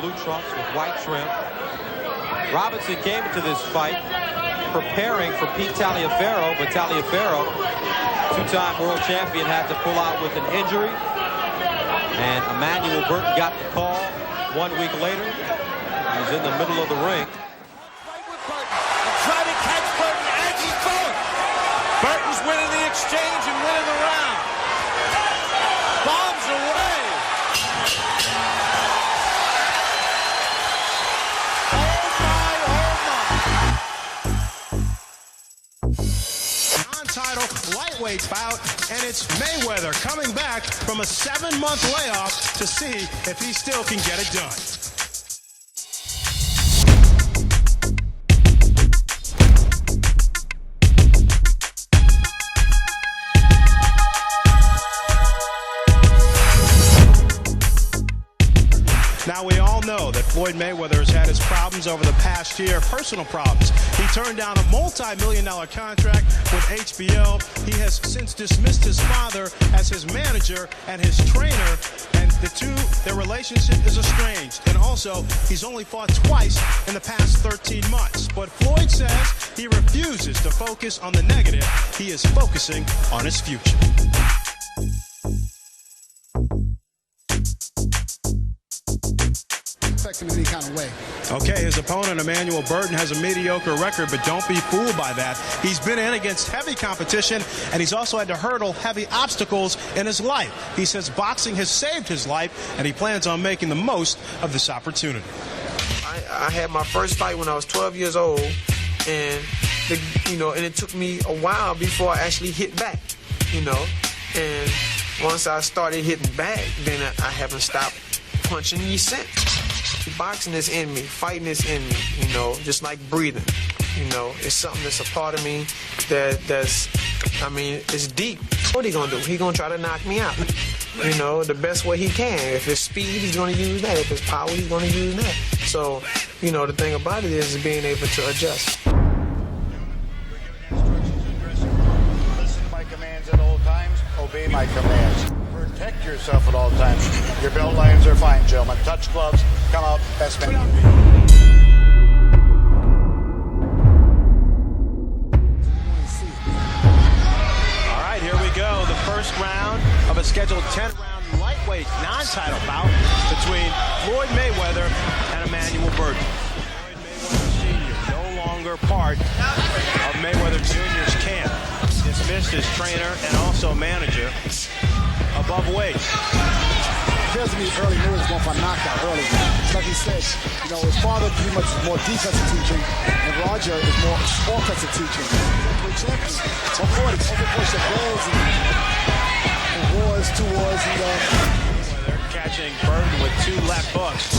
blue trunks with white trim. Robinson came into this fight preparing for Pete Taliaferro, but Taliaferro, two-time world champion, had to pull out with an injury. And Emanuel Burton got the call 1 week later. He's in the middle of the ring. Right with Burton. Trying to catch Burton as he's going. Burton's winning the exchange and winning the round. Bombs away. Non-title lightweight bout, and it's Mayweather coming back from a 7-month layoff to see if he still can get it done. Now, we all know that Floyd Mayweather has had his problems over the past year, personal problems. He turned down a multi-million-dollar contract with HBO. He has since dismissed his father as his manager and his trainer, and their relationship is estranged. And also, he's only fought twice in the past 13 months. But Floyd says he refuses to focus on the negative. He is focusing on his future. Him in any kind of way. Okay, his opponent, Emanuel Burton, has a mediocre record, but don't be fooled by that. He's been in against heavy competition, and he's also had to hurdle heavy obstacles in his life. He says boxing has saved his life, and he plans on making the most of this opportunity. I had my first fight when I was 12 years old, and and it took me a while before I actually hit back, and once I started hitting back, then I haven't stopped punching you since. Boxing is in me, fighting is in me, just like breathing. It's something that's a part of me it's deep. What he gonna do? He gonna try to knock me out, the best way he can. If it's speed, he's gonna use that. If it's power, he's gonna use that. So, the thing about it is being able to adjust. Listen to my commands at all times, obey my commands. Protect yourself at all times. Your belt lines are fine, gentlemen. Touch gloves, come out, best man. All right, here we go. The first round of a scheduled 10-round lightweight non-title bout between Floyd Mayweather and Emanuel Burton. Floyd Mayweather Sr., no longer part of Mayweather Jr.'s camp. Dismissed his trainer and also manager. Above weight. Appears to me early Mayweather's going for a knockout early. Like he said, his father pretty much is more defensive teaching, and Roger is more offensive teaching. Champions. Before the goals and wars, 2 wars, They're catching Burton with 2 left hooks.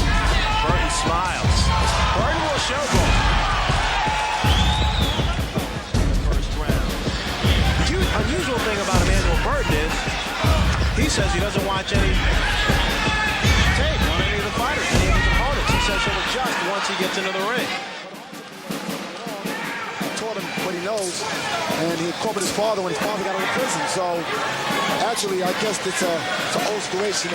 Burton smiles. Burton will showboat. First round. The unusual thing about Emanuel Burton is he says he doesn't watch any tape on any of the fighters, any of his opponents. He says he'll adjust once he gets into the ring. He taught him what he knows, and he incorporated his father when his father got out of prison. So, actually, I guess it's an old situation.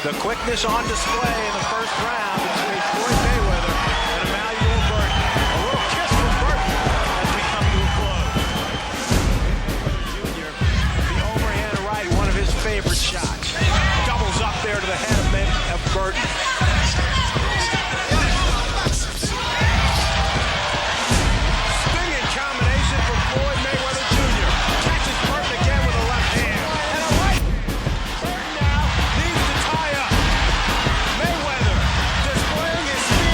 The quickness on display in the first round between Floyd Mayweather and Emanuel Burton. A little kiss from Burton as we come to a close. Jr., the overhand right, one of his favorite shots. Doubles up there to the head of Burton. Spinning combination from Floyd Mayweather Jr. Catches Burton again with a left hand. And a right. Burton now needs to tie up. Mayweather displaying his speed.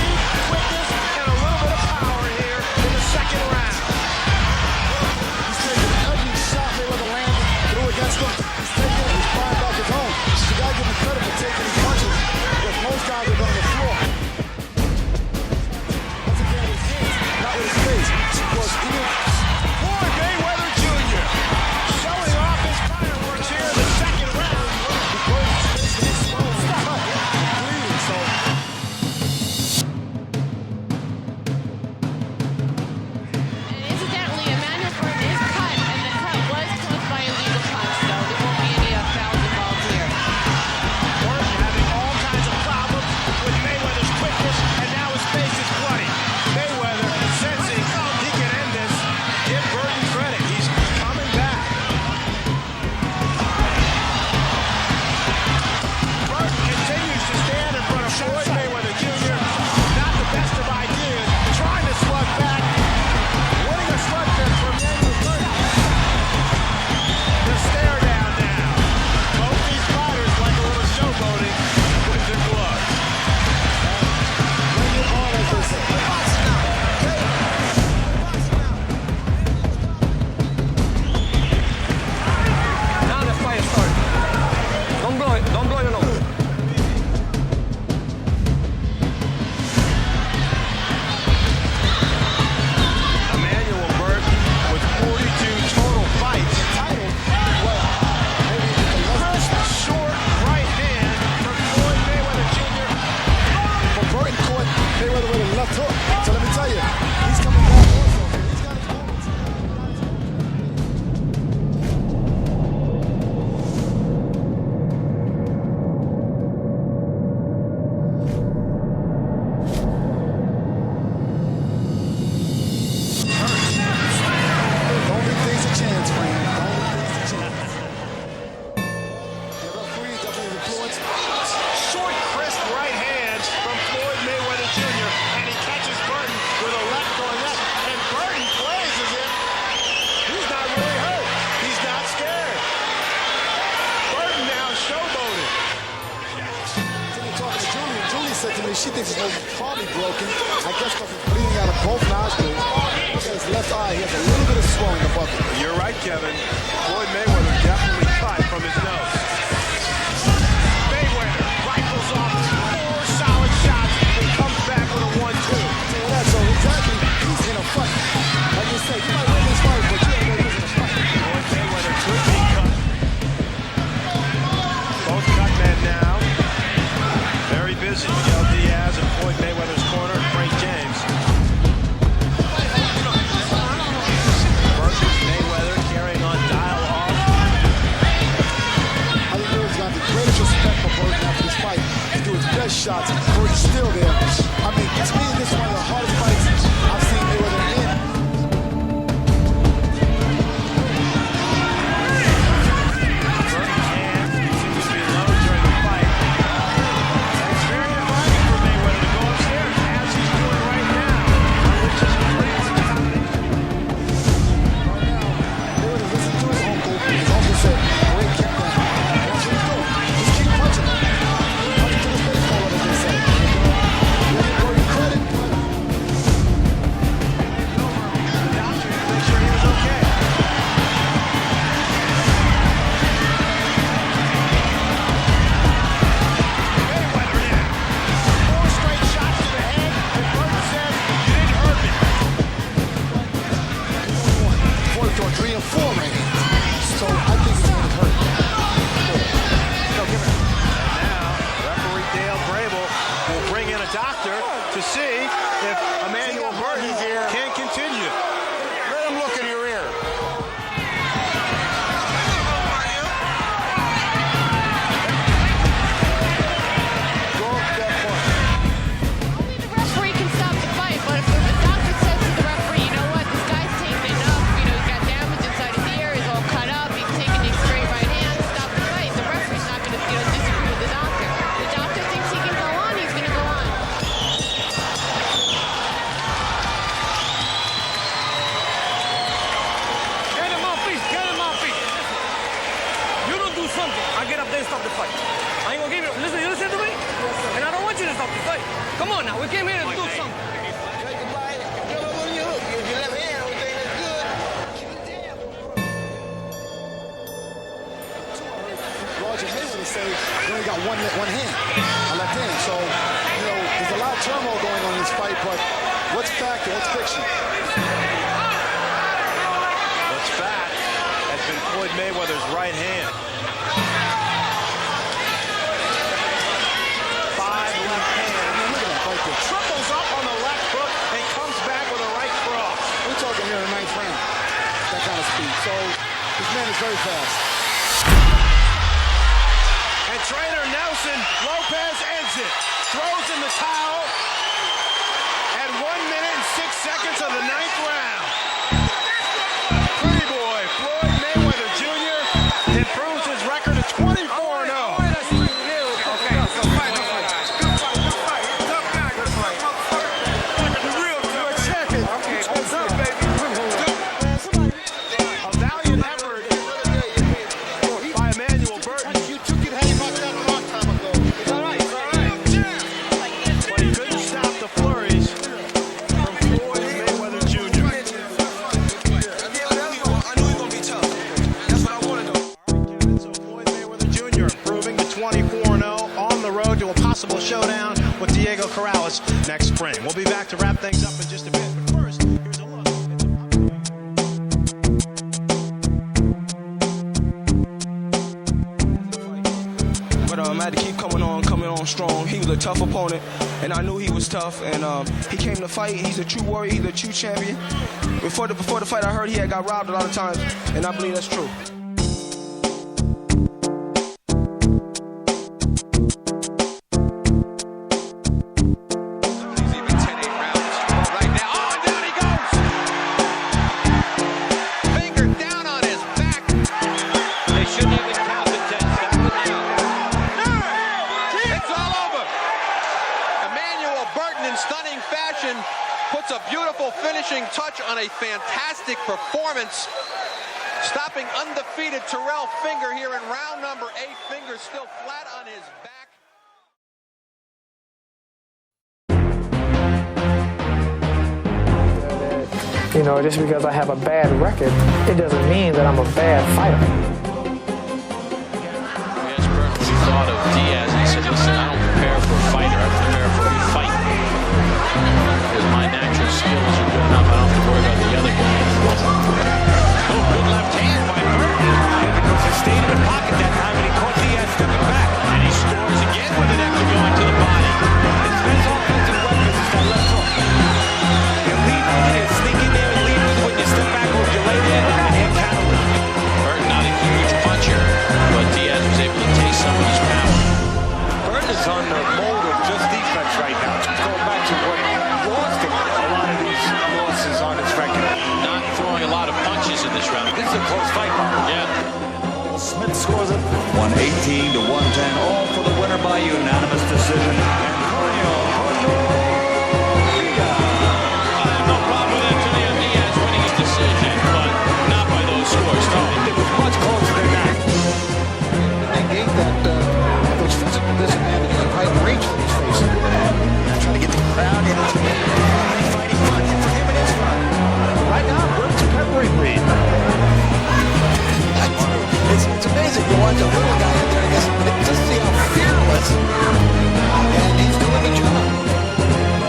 she thinks his nose is probably broken. I guess because it's bleeding out of both nostrils. Look at his left eye. He has a little bit of swelling above it. You're right, Kevin. Floyd Mayweather definitely cut from his nose. Mayweather rifles off 4 solid shots and comes back with a 1-2. So exactly, he's in a fight. Like you say, you might win this fight, but you ain't gonna lose in a fight. Floyd Mayweather could be cut. Both cut men now. Very busy. Miguel Diaz in Floyd Mayweather's corner, and Frank James. Versus Mayweather carrying on dial-off. I think Mayweather's got the greatest respect for Burton after this fight. He do his best shots. Burton's still there. I mean, to me, this is one of the hardest fights I've seen Mayweather in. To see if Emanuel Augustus can continue. Let him look in your ear. Only the referee can stop the fight, but if the doctor says to the referee, you know what, this guy's taking enough, you know, he's got damage inside his ear, he's all cut up, he's taking the straight right hand, stop the fight. The referee's not going to, you know, disagree with the doctor. The doctor thinks he can go on, he's going to go on. I get up there and stop the fight. I ain't gonna give you. Listen, you listen to me? And I don't want you to stop the fight. Come on now, we came here to do something. Roger Mayweather say he only got one hand, a left hand. So, you know, there's a lot of turmoil going on in this fight, but what's fact and what's fiction? What's fact has been Floyd Mayweather's right hand. 5 left hands. Look at that right there. Triples up on the left hook and comes back with a right cross. We're talking here in the 9th round. That kind of speed. So this man is very fast. And trainer Nelson Lopez ends it. Throws in the towel at 1 minute and 6 seconds of the 9th round. Pretty boy Floyd Mayweather Jr. improves his record to 24-0. Showdown with Diego Corrales next spring. We'll be back to wrap things up in just a bit, but first, here's a look. But I had to keep coming on strong. He was a tough opponent, and I knew he was tough. And he came to fight. He's a true warrior. He's a true champion. Before the fight, I heard he had got robbed a lot of times, and I believe that's true. Puts a beautiful finishing touch on a fantastic performance, stopping undefeated Terrell Finger here in round number 8. Finger still flat on his back. You know, just because I have a bad record, it doesn't mean that I'm a bad fighter. He asked Burton what he thought of Diaz, and he said, listen, I don't prepare for a fighter, I prepare for a fight. Because my natural skills are good enough, I don't have to worry about the other guy. Oh, good left hand by Burton. Because he stayed in the pocket that time, and he caught Diaz stepping back. And he scores again with an extra going to the body. His best offensive weapon is that left hook. You lead with it, sneak in there and lead with it when you step back, or if you lay there and counter it. Burton not a huge puncher, but Diaz was able to taste some of his power. Burton is on the mode of just defense right now. Going back to what lost him a lot of these losses on his record. Not throwing a lot of punches in this round. This is a close fight, Bob. Yeah. Smith scores it. 118 to 110, all for the winner by unanimous decision. I have no problem with Antonio Diaz winning his decision, but not by those scores. No. It was much closer than that. They gave that those physical disadvantages of height and reach that he's facing. Trying to get the crowd into fighting fun for him and his fun. Right now, Burton's peppering Reid. It's amazing to watch a little guy in there and just see how fearless, and he's doing the job.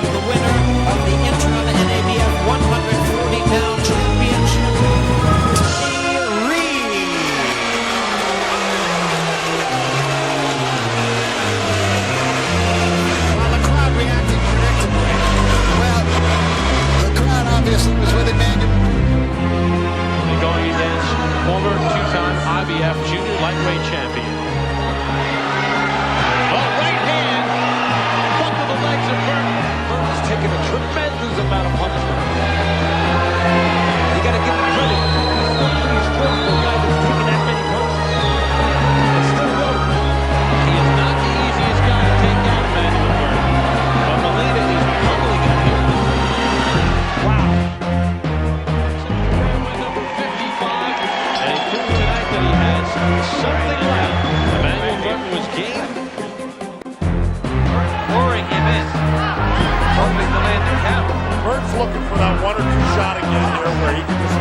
The winner of the interim NABF 140-pound championship, Reid. While the crowd reacted predictably, well, the crowd obviously was with Emanuel. Going against former two-time IBF junior lightweight champion. Oh, right hand! Buckle the legs of Burton. Burton's taking a tremendous amount of punishment. You got to give him credit. He's not pretty strong for a guy that's taking that many punches. It's still good. He is not the easiest guy to take down, Emanuel Burton. But Molina is pummeling him here. Wow. Number 55. And he proved tonight that he has something left. Emanuel Burton was game. Pouring him in. Hoping to land the count. Burton's looking for that one or two shot again here where he can just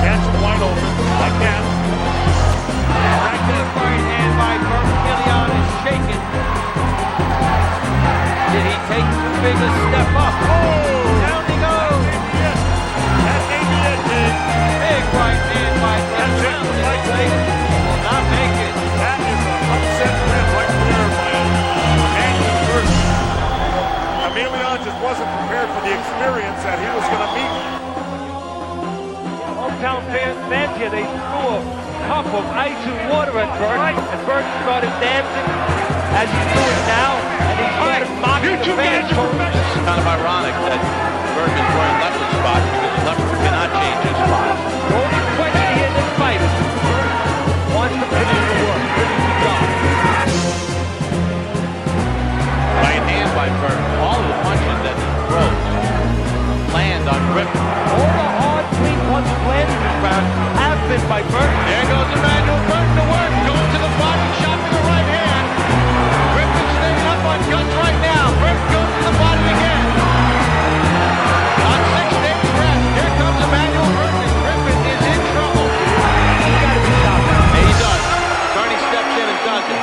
catch him wide open like that. Right to the right hand by Burton. Milian is shaken. Did he take too big a step up? Oh! Down he goes. That may be it, Dave. Big right hand by Burton. That's it. Will not make it. That is an upset win right there by Emanuel Burton. Milian just wasn't prepared for the experience that he was going to meet. Hometown fans here, they threw a cup of ice and water at Burton, and Burton started dancing as he's doing now, and he started mocking the fans. It's kind of ironic that Burton is wearing leopard spots because the leopard cannot change his spots. The only question here in this fight is if Burton wants to finish the work, finish the job. Right hand by Burton. All of the punches that he throws land on Griffith. All the hard, clean punches landed this round have been by Burton. There goes Emanuel Burton to work. Going to the body, shot to the right hand. Griffith staying up on guns right now. Burton goes to the body again. On 6 days rest. Here comes Emanuel Burton. And Griffith is in trouble. He's got to be stopped now. He does. Bernie steps in and does it.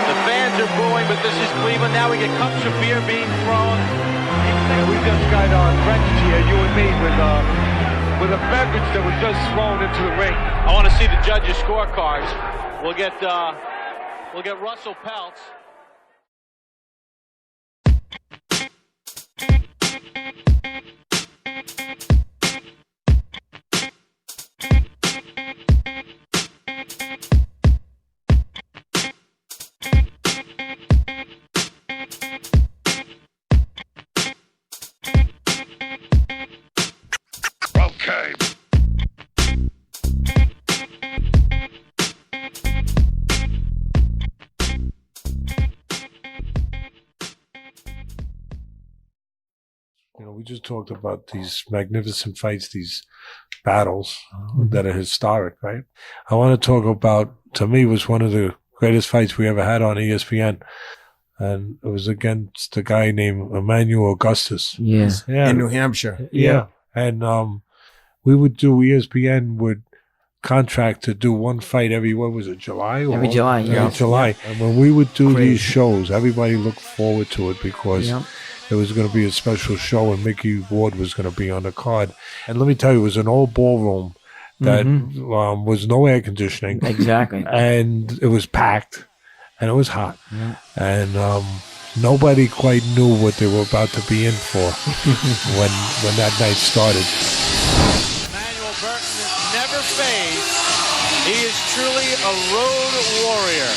The fans are booing, but this is Cleveland. Now we get cups of beer being thrown. We just got drenched here, you and me, with a beverage that was just thrown into the ring. I want to see the judges' scorecards. We'll get Russell Peltz. Okay. You know, we just talked about these magnificent fights, these battles that are historic, right? I want to talk about, to me, was one of the greatest fights we ever had on ESPN. And it was against a guy named Emanuel Augustus. Yeah. Yeah. In New Hampshire. Yeah. And we would do, ESPN would contract to do one fight every, what was it, July? Every July, yeah. Every July. And when we would do these shows, everybody looked forward to it because it was going to be a special show and Micky Ward was going to be on the card. And let me tell you, it was an old ballroom that was no air conditioning. Exactly. And it was packed and it was hot. Yeah. And nobody quite knew what they were about to be in for when that night started. Emanuel Burton never fades. He is truly a road warrior.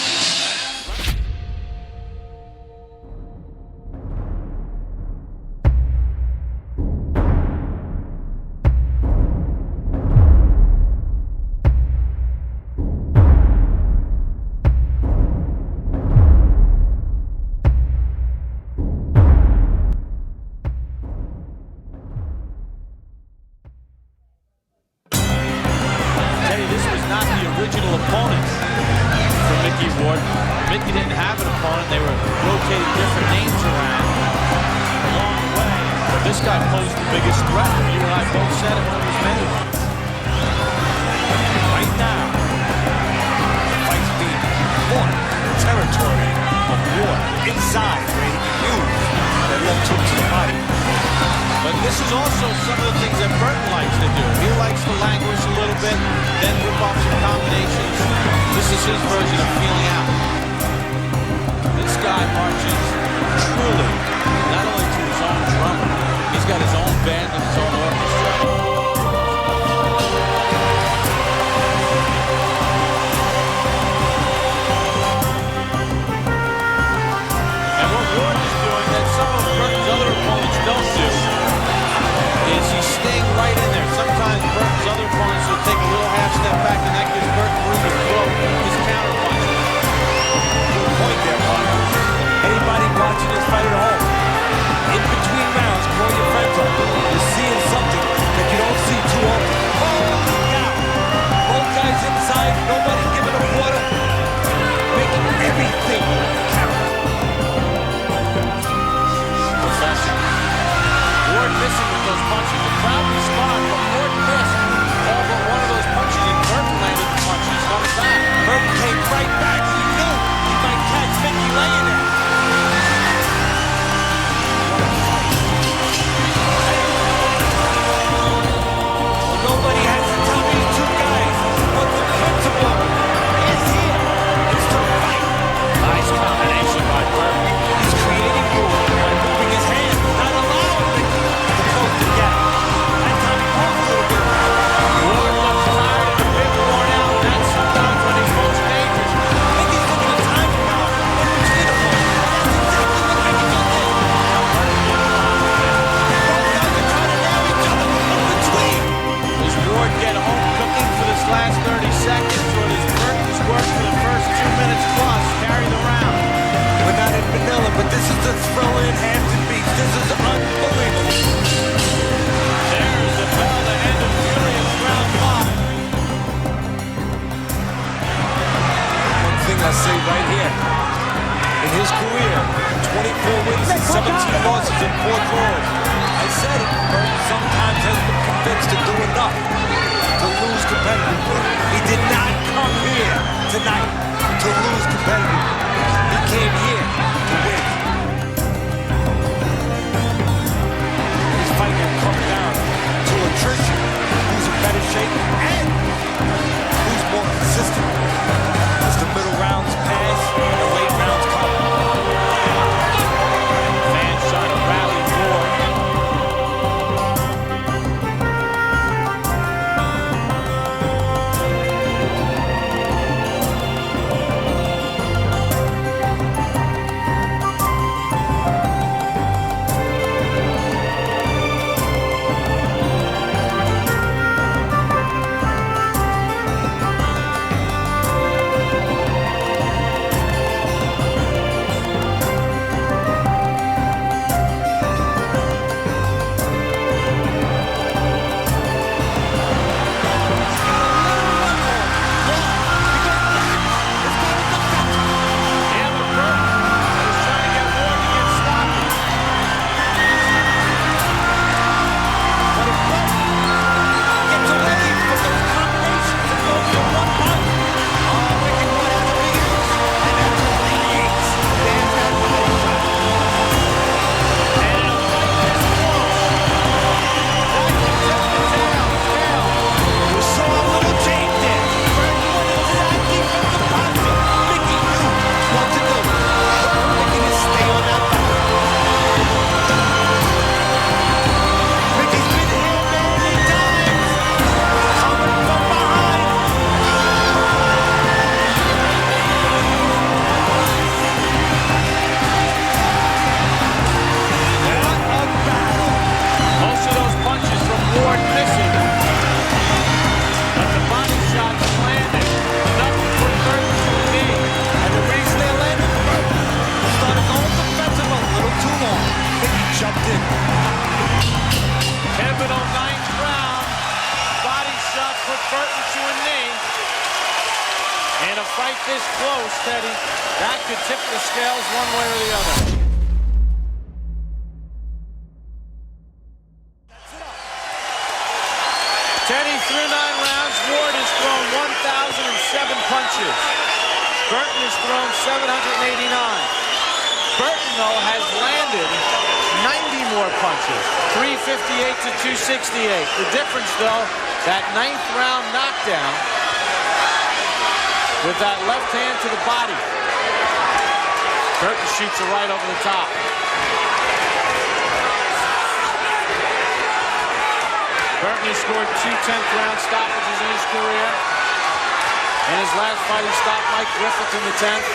Micky didn't have an opponent. They were rotating different names around along the way. But this guy posed the biggest threat. You and I both said it when it was made. Right now, the fight's being fought in the territory of war. Inside, where he can use that left hook to the body. But this is also some of the things that Burton likes to do. He likes to languish a little bit, then whip off some combinations. This is his version of feeling out. This guy marches truly, not only to his own drummer, he's got his own band and his own orchestra. And what Ward is doing that some of Burton's other opponents don't do is he's staying right in there. Sometimes Burton's other opponents will take a little half step back, and that gives Burton room to throw his counter punches. Good point there, Bob. Anybody watching this fight at home, in between rounds, call your friends up. You're seeing something that you don't see too often. Holy cow! Both guys inside, nobody giving a quarter, making everything count. Professional. Ward missing with those punches. The crowd responded, but Ward missed all but one of those punches, and Burton landed the punches on his back. Burton came right back. He knew he might catch Micky laying there. Nobody has to tell these two guys what the principle is here. It's to fight. Nice combination by Burton. He's creating room by moving his hands, not allowing Micky to close the gap. That time he moves a little bit. Ward looks tired and a bit worn out. That's sometimes when he's most dangerous. Micky's looking at timing now in between the punches. That's exactly what Micky just did. Both guys are trying to nail each other in between. Does Ward get home cooking for this last 30 seconds, or does Burton's work for the first 2 minutes plus carry the round? We're not in Manila, but this is the thriller in Hampton Beach. This is unbelievable. There's the bell, the end of Furious round 5. One thing I say right here. In his career, 24 wins and 17 losses and 4 draws. I said it, Burton sometimes has been convinced to do enough to lose competitively. He did not come here tonight to lose competitively. He came here to win. This fight will come down to attrition. Who's in better shape and who's more consistent. As the middle rounds pass and the late rounds come. Fans trying to rally Ward. Burton to a knee. In a fight this close, Teddy, that could tip the scales one way or the other. Teddy through 9 rounds. Ward has thrown 1,007 punches. Burton has thrown 789. Burton, though, has landed 90 more punches, 358 to 268. The difference, though, that 9th round knockdown with that left hand to the body. Burton shoots a right over the top. Burton has scored 2 10th round stoppages in his career. In his last fight, he stopped Mike Griffith in the 10th.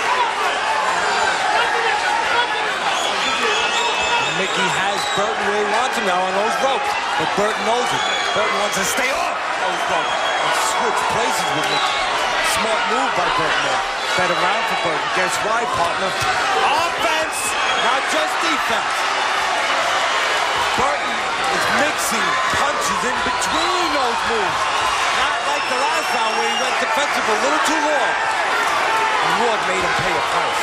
Micky has Burton where he wants him now on those ropes, but Burton knows it. Burton wants to stay off those ropes and switch places with Micky. Smart move by Burton there. Better round for Burton. Guess why, partner? Offense, not just defense. Burton is mixing punches in between those moves. Not like the last round where he went defensive a little too long. And Ward made him pay a price.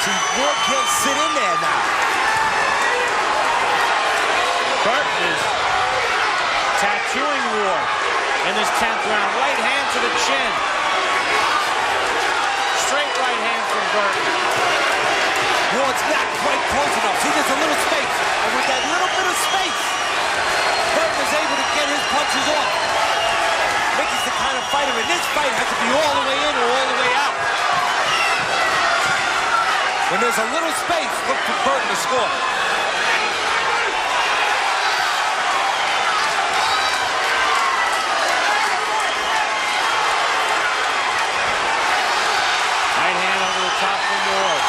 See, Ward can't sit in there now. Burton is tattooing Ward in this 10th round. Right hand to the chin. Straight right hand from Burton. Ward's not quite close enough. See, there's a little space. And with that little bit of space, Burton is able to get his punches off. Micky's the kind of fighter in this fight has to be all the way in or all the way out. When there's a little space, look for Burton to score. Right hand over the top from Ward.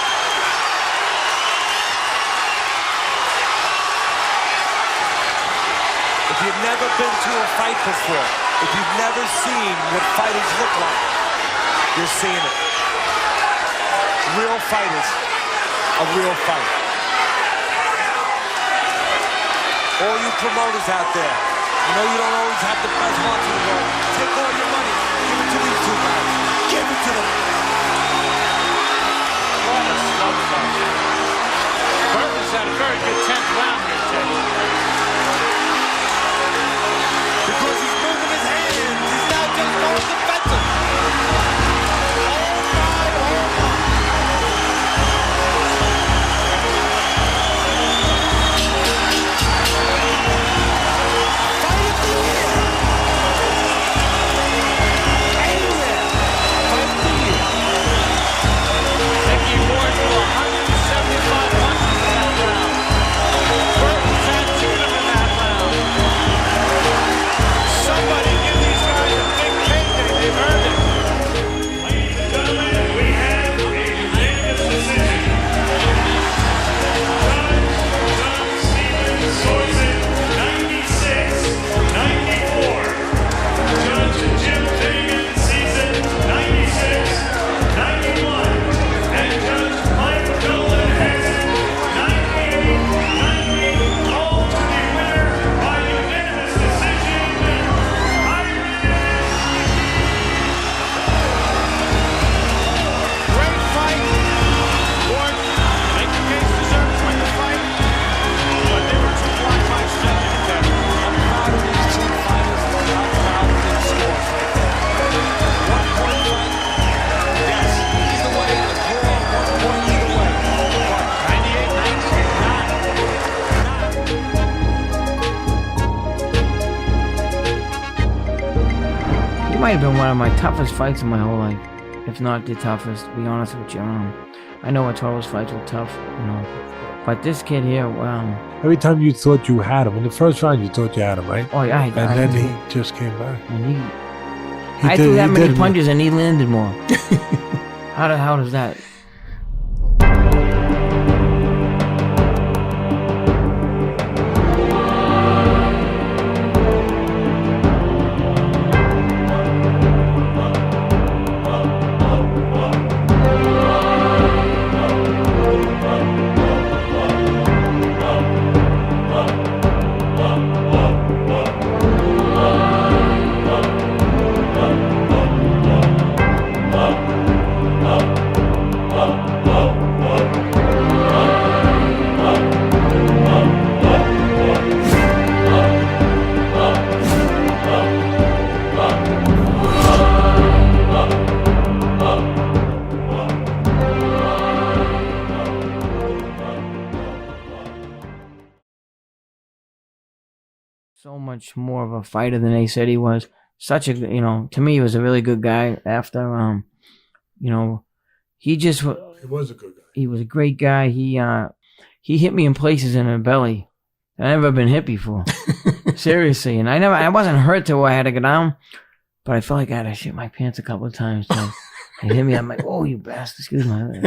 If you've never been to a fight before, if you've never seen what fighters look like, you're seeing it. Real fighters, a real fight. All you promoters out there, you know you don't always have the best hearts in the world. Take all your money, give it to these two guys. Give it to them. What a slugfight. Burton's had a very good 10th round here, Teddy. Because he's moving his hands. He's now just going defensive. Micky Ward threw 175 punches in that round. Burton tattooed him in that round. Somebody give these guys a big payday. They've earned it. Ladies and gentlemen, we have a unanimous decision. Judge Stephen Sorensen, 96-94. Judge Jim Finnegan sees it 96-91. And Judge Mike Nolan has it 98-90. All to the winner by unanimous decision. Great fight. Ward, make the case deserve to win the fight. But they were two blind fights judging it, Teddy. I'm proud of these two fighters. I'm proud of their scores right there. 1 point fight. Yes, either way, a draw, 1 point either way. 98-90. He might have been one of my toughest fights in my whole life, if not the toughest, to be honest with you. I know Otoro's fights were tough, but this kid here, wow. Every time you thought you had him, in the first round you thought you had him, right? Oh yeah, and then he just came back. And I threw that many punches and he landed more. How the hell does that? much more of a fighter than they said he was. Such a, to me, he was a really good guy. After, he just He was a good guy. He was a great guy. He hit me in places in the belly I've never been hit before. Seriously, and I wasn't hurt till I had to go down, but I felt like I had to shit my pants a couple of times. So he hit me. I'm like, oh, you bastard! Excuse me.